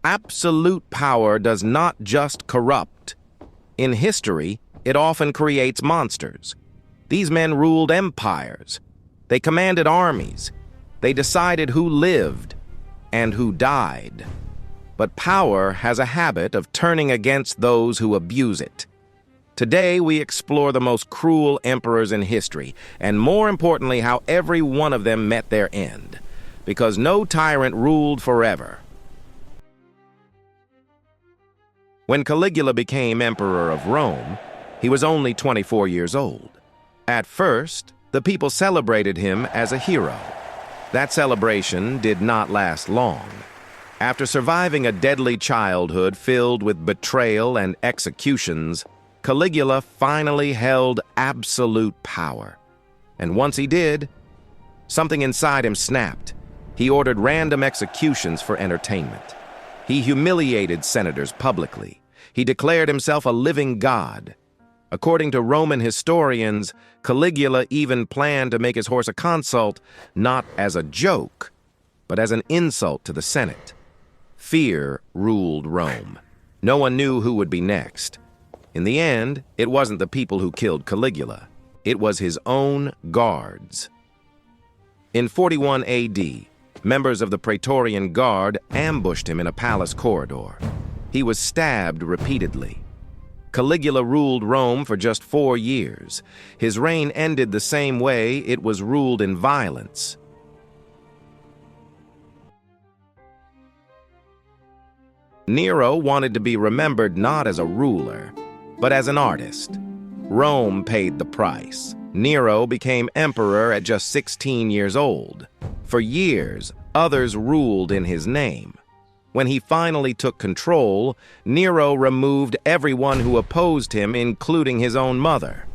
Absolute power does not just corrupt. In history, it often creates monsters. These men ruled empires. They commanded armies. They decided who lived and who died. But power has a habit of turning against those who abuse it. Today, we explore the most cruel emperors in history, and more importantly, how every one of them met their end. Because no tyrant ruled forever. When Caligula became emperor of Rome, he was only 24 years old. At first, the people celebrated him as a hero. That celebration did not last long. After surviving a deadly childhood filled with betrayal and executions, Caligula finally held absolute power. And once he did, something inside him snapped. He ordered random executions for entertainment. He humiliated senators publicly. He declared himself a living god. According to Roman historians, Caligula even planned to make his horse a consult, not as a joke, but as an insult to the Senate. Fear ruled Rome. No one knew who would be next. In the end, it wasn't the people who killed Caligula. It was his own guards. In 41 AD, members of the Praetorian Guard ambushed him in a palace corridor. He was stabbed repeatedly. Caligula ruled Rome for just 4 years. His reign ended the same way it was ruled in violence. Nero wanted to be remembered not as a ruler, but as an artist. Rome paid the price. Nero became emperor at just 16 years old. For years, others ruled in his name. When he finally took control, Nero removed everyone who opposed him, including his own mother.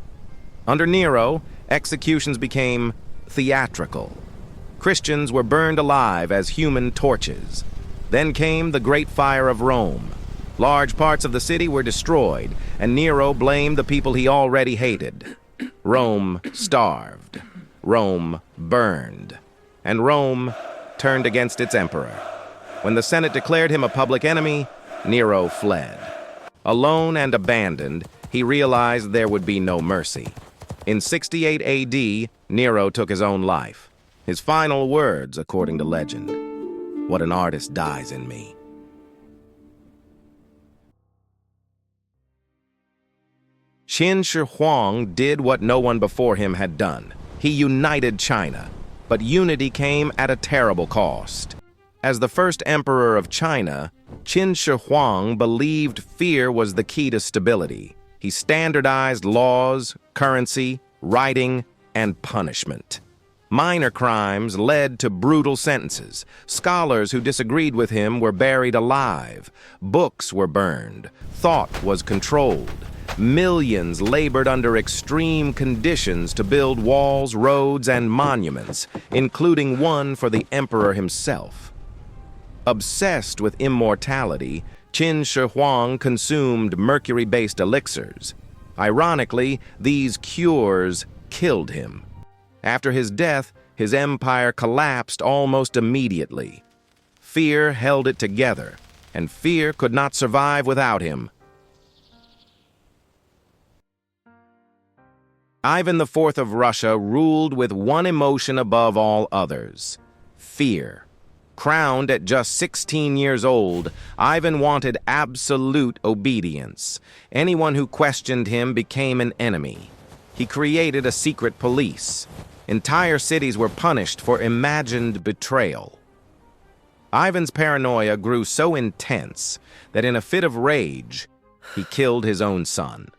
Under Nero, executions became theatrical. Christians were burned alive as human torches. Then came the Great Fire of Rome. Large parts of the city were destroyed, and Nero blamed the people he already hated. Rome starved. Rome burned. And Rome turned against its emperor. When the Senate declared him a public enemy, Nero fled. Alone and abandoned, he realized there would be no mercy. In 68 AD, Nero took his own life. His final words, according to legend, "What an artist dies in me." Qin Shi Huang did what no one before him had done. He united China, but unity came at a terrible cost. As the first emperor of China, Qin Shi Huang believed fear was the key to stability. He standardized laws, currency, writing, and punishment. Minor crimes led to brutal sentences. Scholars who disagreed with him were buried alive. Books were burned. Thought was controlled. Millions labored under extreme conditions to build walls, roads, and monuments, including one for the emperor himself. Obsessed with immortality, Qin Shi Huang consumed mercury-based elixirs. Ironically, these cures killed him. After his death, his empire collapsed almost immediately. Fear held it together, and fear could not survive without him. Ivan IV of Russia ruled with one emotion above all others: fear. Crowned at just 16 years old, Ivan wanted absolute obedience. Anyone who questioned him became an enemy. He created a secret police. Entire cities were punished for imagined betrayal. Ivan's paranoia grew so intense that in a fit of rage, he killed his own son.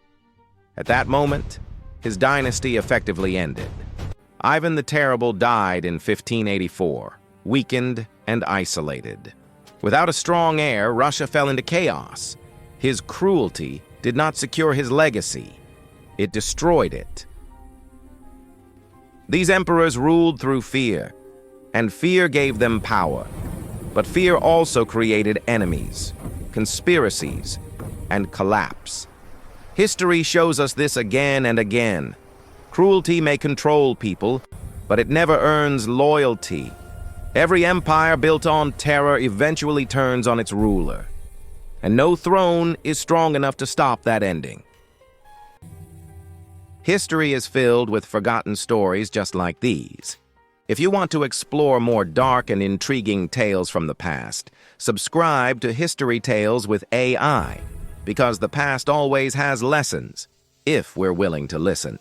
At that moment, his dynasty effectively ended. Ivan the Terrible died in 1584, weakened and isolated. Without a strong heir, Russia fell into chaos. His cruelty did not secure his legacy. It destroyed it. These emperors ruled through fear, and fear gave them power. But fear also created enemies, conspiracies, and collapse. History shows us this again and again. Cruelty may control people, but it never earns loyalty. Every empire built on terror eventually turns on its ruler, and no throne is strong enough to stop that ending. History is filled with forgotten stories just like these. If you want to explore more dark and intriguing tales from the past, subscribe to History Tales with AI, because the past always has lessons, if we're willing to listen.